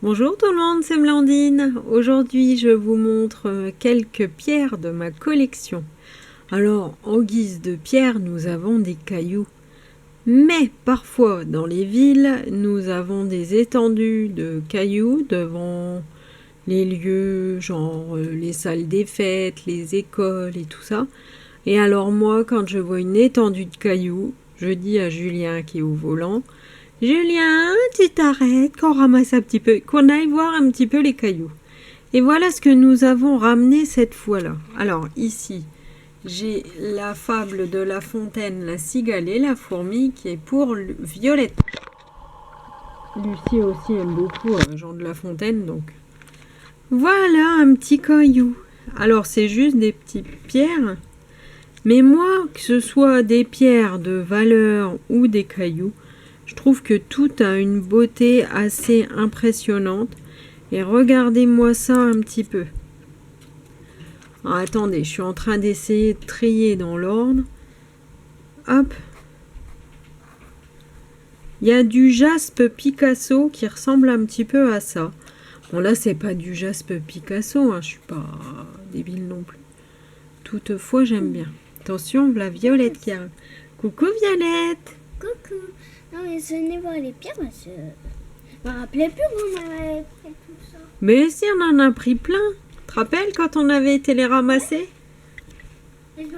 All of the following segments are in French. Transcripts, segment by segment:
Bonjour tout le monde, c'est Blandine. Aujourd'hui, je vous montre quelques pierres de ma collection. Alors, en guise de pierres, nous avons des cailloux. Mais parfois, dans les villes, nous avons des étendues de cailloux devant les lieux, genre les salles des fêtes, les écoles et tout ça. Et alors moi, quand je vois une étendue de cailloux, je dis à Julien qui est au volant: Julien, tu t'arrêtes, qu'on ramasse un petit peu, qu'on aille voir un petit peu les cailloux. Et voilà ce que nous avons ramené cette fois-là. Alors ici, j'ai la fable de La Fontaine, la cigale et la fourmi qui est pour Violette. Lucie aussi aime beaucoup Jean de La Fontaine, donc. Voilà un petit caillou. Alors c'est juste des petites pierres. Mais moi, que ce soit des pierres de valeur ou des cailloux, je trouve que tout a une beauté assez impressionnante. Et regardez-moi ça un petit peu. Alors, attendez, je suis en train d'essayer de trier dans l'ordre. Hop. Il y a du jaspe Picasso qui ressemble un petit peu à ça. Bon là, c'est pas du jaspe Picasso, hein, je suis pas débile non plus. Toutefois, j'aime bien. Attention, la Violette qui arrive. Coucou Violette. Coucou. Non mais ce n'est pas les pierres, parce que je me rappelais plus qu'on avait fait tout ça. Mais si, on en a pris plein. Tu te rappelles quand on avait été les ramasser? Je me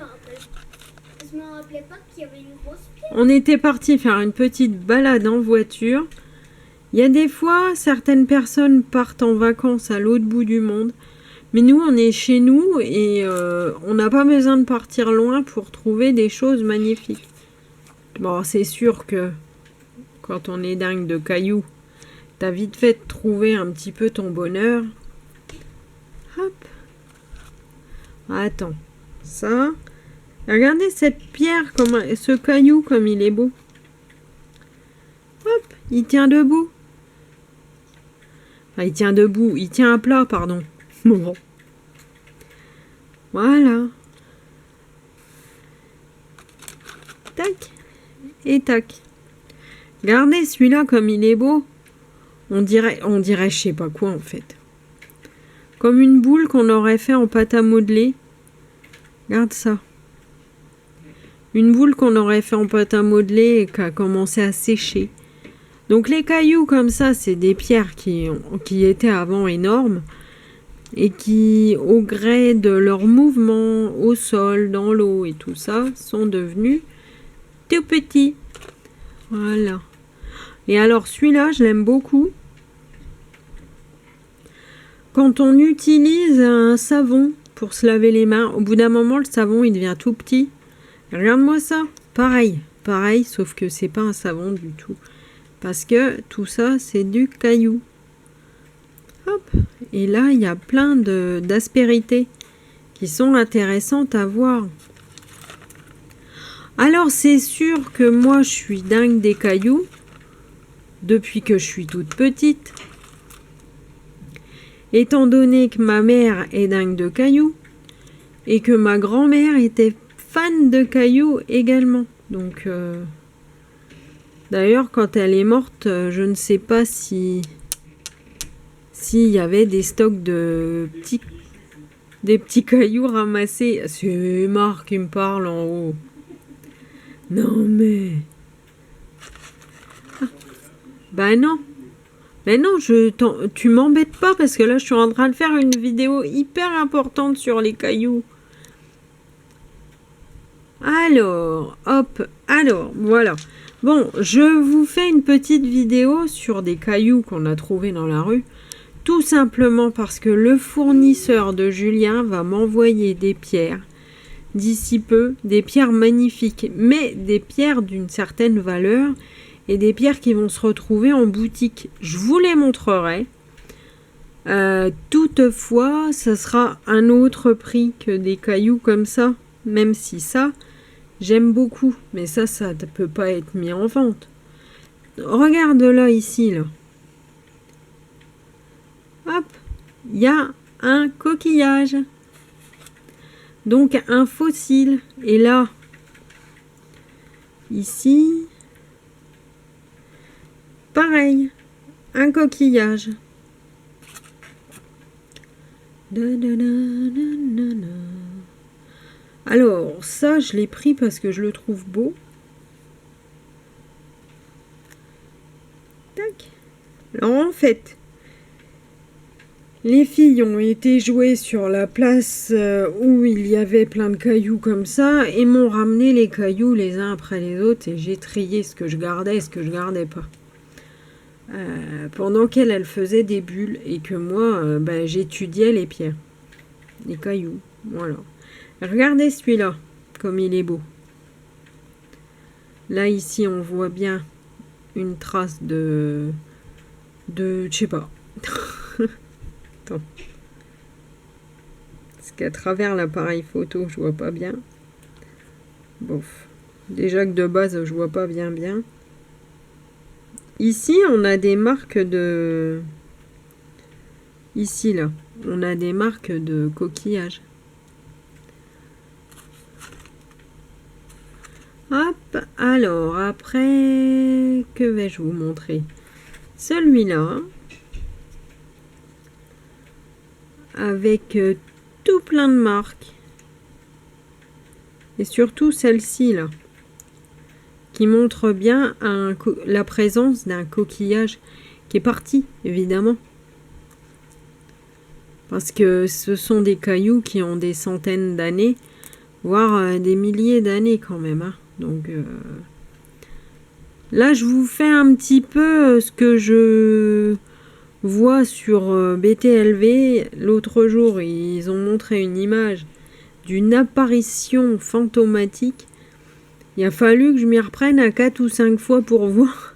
rappelais pas qu'il y avait une grosse pierre. On était parti faire une petite balade en voiture. Il y a des fois, certaines personnes partent en vacances à l'autre bout du monde. Mais nous, on est chez nous et on n'a pas besoin de partir loin pour trouver des choses magnifiques. Bon, c'est sûr que quand on est dingue de cailloux, t'as vite fait de trouver un petit peu ton bonheur. Hop. Attends. Ça. Regardez cette pierre, ce caillou, comme il est beau. Hop. Il tient debout. Enfin, il tient debout. Il tient à plat, pardon. Bon. Voilà. Tac. Et tac. Regardez celui-là comme il est beau. On dirait je sais pas quoi en fait. Comme une boule qu'on aurait fait en pâte à modeler. Regarde ça. Une boule qu'on aurait fait en pâte à modeler et qui a commencé à sécher. Donc les cailloux comme ça, c'est des pierres qui étaient avant énormes et qui, au gré de leur mouvement au sol, dans l'eau et tout ça, sont devenus tout petits. Voilà. Et alors celui-là, je l'aime beaucoup. Quand on utilise un savon pour se laver les mains, au bout d'un moment, le savon, il devient tout petit. Regarde-moi ça. Pareil, sauf que c'est pas un savon du tout. Parce que tout ça, c'est du caillou. Hop. Et là, il y a plein d'aspérités qui sont intéressantes à voir. Alors, c'est sûr que moi, je suis dingue des cailloux depuis que je suis toute petite. Étant donné que ma mère est dingue de cailloux et que ma grand-mère était fan de cailloux également. Donc, d'ailleurs, quand elle est morte, je ne sais pas s'il y avait des stocks des petits cailloux ramassés. C'est Marc qui me parle en haut. Non mais... Ah. Ben non. Mais non, tu m'embêtes pas parce que là, je suis en train de faire une vidéo hyper importante sur les cailloux. Alors, hop, alors, voilà. Bon, je vous fais une petite vidéo sur des cailloux qu'on a trouvés dans la rue. Tout simplement parce que le fournisseur de Julien va m'envoyer des pierres d'ici peu, des pierres magnifiques, mais des pierres d'une certaine valeur et des pierres qui vont se retrouver en boutique. Je vous les montrerai. Toutefois, ça sera un autre prix que des cailloux comme ça, même si ça, j'aime beaucoup, mais ça ne peut pas être mis en vente. Regarde là, ici, là. Hop, il y a un coquillage. Donc un fossile. Et là, ici, pareil, un coquillage. Da-da-da-da-da-da. Alors, ça, je l'ai pris parce que je le trouve beau. Tac. Alors, en fait, les filles ont été jouées sur la place où il y avait plein de cailloux comme ça et m'ont ramené les cailloux les uns après les autres et j'ai trié ce que je gardais et ce que je gardais pas. Pendant qu'elle faisait des bulles et que moi, j'étudiais les pierres, les cailloux. Voilà. Regardez celui-là, comme il est beau. Là, ici, on voit bien une trace de je sais pas. Attends. Parce qu'à travers l'appareil photo, je vois pas bien. Bof. Déjà que de base, je vois pas bien. Ici, on a des marques de... Ici, là, on a des marques de coquillages. Hop, alors, après, que vais-je vous montrer? Celui-là, avec tout plein de marques. Et surtout celle-ci, là, qui montre bien la présence d'un coquillage qui est parti, évidemment. Parce que ce sont des cailloux qui ont des centaines d'années, voire des milliers d'années quand même. Hein. Donc là, je vous fais un petit peu ce que je vois sur BTLV. L'autre jour, ils ont montré une image d'une apparition fantomatique. Il a fallu que je m'y reprenne à 4 ou 5 fois pour voir.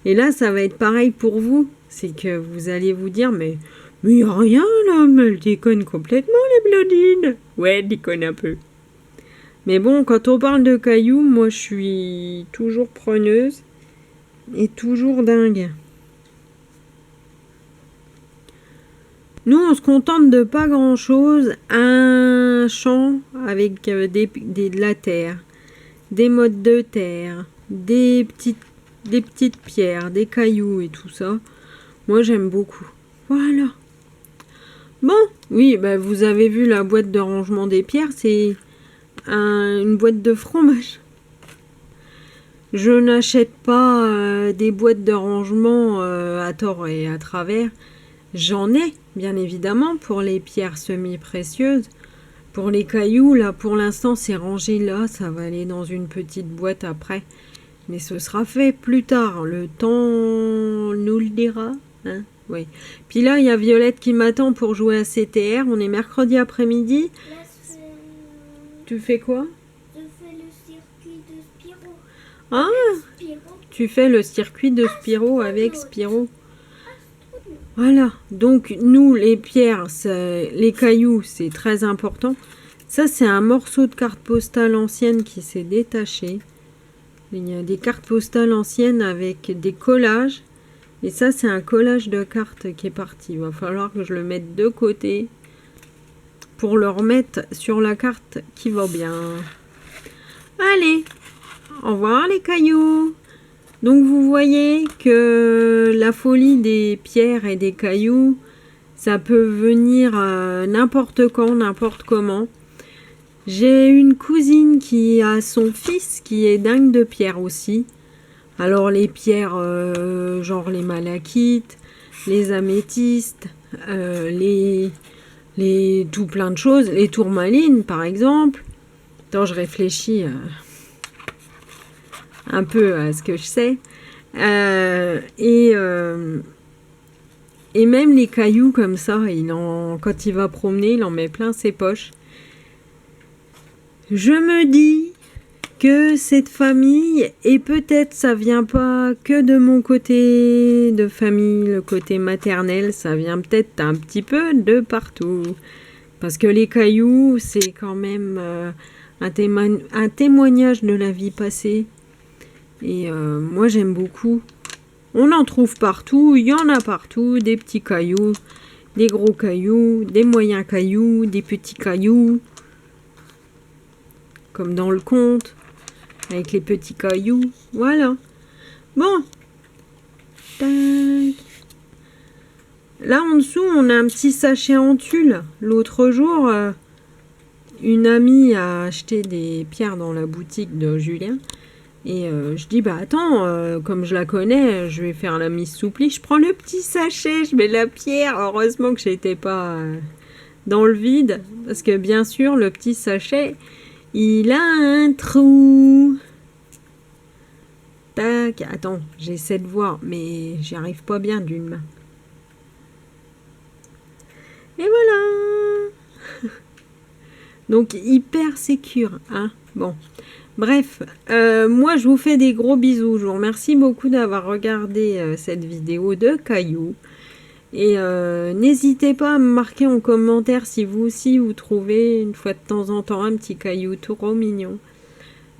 Et là, ça va être pareil pour vous. C'est que vous allez vous dire, mais il n'y a rien là, mais elle déconne complètement les blondines. Ouais, elle déconne un peu. Mais bon, quand on parle de cailloux, moi je suis toujours preneuse et toujours dingue. Nous, on se contente de pas grand-chose. Un champ avec de la terre, des mottes de terre, des petites pierres, des cailloux et tout ça. Moi, j'aime beaucoup. Voilà. Bon, oui, vous avez vu la boîte de rangement des pierres, c'est une boîte de fromage. Je n'achète pas des boîtes de rangement à tort et à travers. J'en ai, bien évidemment, pour les pierres semi-précieuses. Pour les cailloux, là, pour l'instant, c'est rangé là. Ça va aller dans une petite boîte après. Mais ce sera fait plus tard. Le temps nous le dira. Hein, oui. Puis là, il y a Violette qui m'attend pour jouer à CTR. On est mercredi après-midi. Tu fais quoi? Je fais le circuit de Spyro. Ah, tu fais le circuit de Spyro avec Spyro. Voilà, donc nous, les pierres, les cailloux, c'est très important. Ça, c'est un morceau de carte postale ancienne qui s'est détaché. Il y a des cartes postales anciennes avec des collages. Et ça, c'est un collage de cartes qui est parti. Il va falloir que je le mette de côté pour le remettre sur la carte qui va bien. Allez, au revoir les cailloux. Donc vous voyez que la folie des pierres et des cailloux, ça peut venir n'importe quand, n'importe comment. J'ai une cousine qui a son fils qui est dingue de pierres aussi. Alors les pierres, genre les malachites, les améthystes, tout plein de choses, les tourmalines par exemple. Attends, je réfléchis un peu à ce que je sais. Et même les cailloux comme ça, quand il va promener, il en met plein ses poches. Je me dis que cette famille, et peut-être ça vient pas que de mon côté de famille, le côté maternel, ça vient peut-être un petit peu de partout. Parce que les cailloux, c'est quand même un témoignage de la vie passée. Et moi j'aime beaucoup. On en trouve partout, il y en a partout, des petits cailloux, des gros cailloux, des moyens cailloux, des petits cailloux. Comme dans le conte, avec les petits cailloux. Voilà. Bon. Tac. là en dessous, on a un petit sachet en tulle. L'autre jour, une amie a acheté des pierres dans la boutique de Julien. Et je dis, bah attends, comme je la connais, je vais faire la mise sous pli. Je prends le petit sachet, je mets la pierre. Heureusement que j'étais pas dans le vide. Parce que bien sûr, le petit sachet, il a un trou. Tac, attends, j'essaie de voir, mais j'y arrive pas bien d'une main. Et voilà. Donc hyper sécure, hein. Bon. Bref, moi je vous fais des gros bisous. Je vous remercie beaucoup d'avoir regardé cette vidéo de cailloux. Et n'hésitez pas à me marquer en commentaire si vous aussi vous trouvez une fois de temps en temps un petit caillou trop mignon.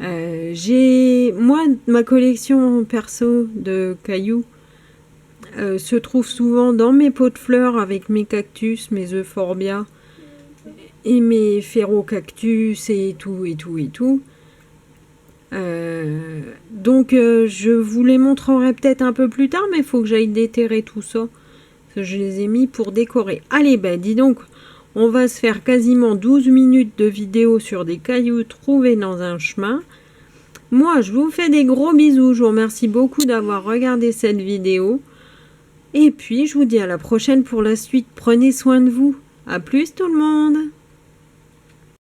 Moi, ma collection perso de cailloux se trouve souvent dans mes pots de fleurs avec mes cactus, mes euphorbia et mes ferrocactus et tout et tout et tout. Donc je vous les montrerai peut-être un peu plus tard, mais il faut que j'aille déterrer tout ça. Parce que je les ai mis pour décorer. Allez, ben dis donc, on va se faire quasiment 12 minutes de vidéo sur des cailloux trouvés dans un chemin. Moi, je vous fais des gros bisous. Je vous remercie beaucoup d'avoir regardé cette vidéo. Et puis, je vous dis à la prochaine pour la suite. Prenez soin de vous. À plus tout le monde!